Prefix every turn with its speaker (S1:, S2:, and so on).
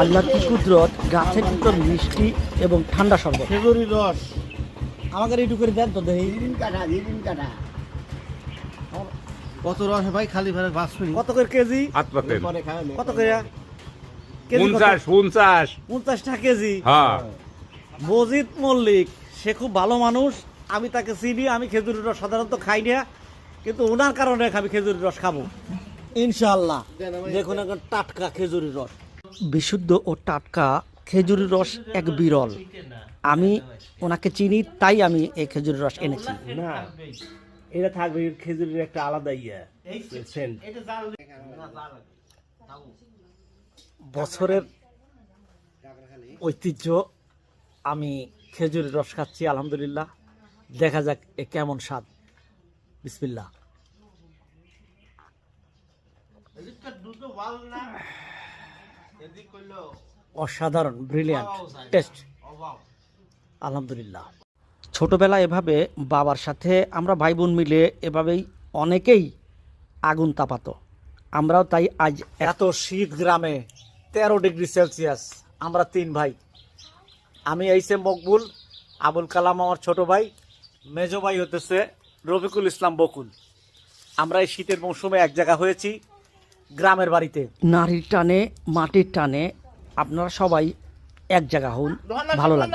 S1: আল্লাহর কি কুদরত, গাছের ভিতর মিষ্টি এবং ঠান্ডা শরবত।
S2: খেজুরি রস
S1: আমাকে একটু করে দেন তো দেখি।
S2: কত রস ভাই খালি ভাবে বাঁচবি
S1: কত করে কেজি?
S3: হাত পাতেন
S2: পরে খাওয়ালে
S1: কত করে কেজি?
S3: 50
S1: টাকা কেজি।
S3: হ্যাঁ
S1: মজিদ মল্লিক সে খুব ভালো মানুষ, আমি তাকে চিনি। আমি খেজুরের রস সাধারণত খাই না, কিন্তু ওনার কারণে আমি খেজুরের রস খাবো ইনশাআল্লাহ। দেখুন এখন টাটকা খেজুরের রস, বিশুদ্ধ ও টাটকা খেজুরের রস এক বিরল। আমি ওনাকে চিনি, তাই আমি এই খেজুরের রস এনেছি।
S2: না এটা থাকবে খেজুরের একটা আলাদা সেন্ট।
S1: বছরের ঐতিহ্য, আমি খেজুরের রস খাচ্ছি আলহামদুলিল্লাহ। দেখা যাক এ কেমন স্বাদ। বিসমিল্লাহ। অসাধারণ, ব্রিলিয়ান্ট টেস্ট আলহামদুলিল্লাহ। ছোটবেলায় এভাবে বাবার সাথে আমরা ভাই বোন মিলে এভাবেই অনেকেই আগুন তাপাতো। আমরাও তাই আজ এত শীত গ্রামে 13 ডিগ্রি সেলসিয়াস, আমরা 3 ভাই। আমি এইসে মকবুল, আবুল কালাম আমার ছোট ভাই, মেজো ভাই হতেছে রফিকুল ইসলাম বকুল। আমরা এই শীতের মৌসুমে এক জায়গা হয়েছি গ্রামের বাড়িতে। নারীর টানে মাটির টানে আপনারা সবাই এক জায়গা হন, ভালো লাগবে।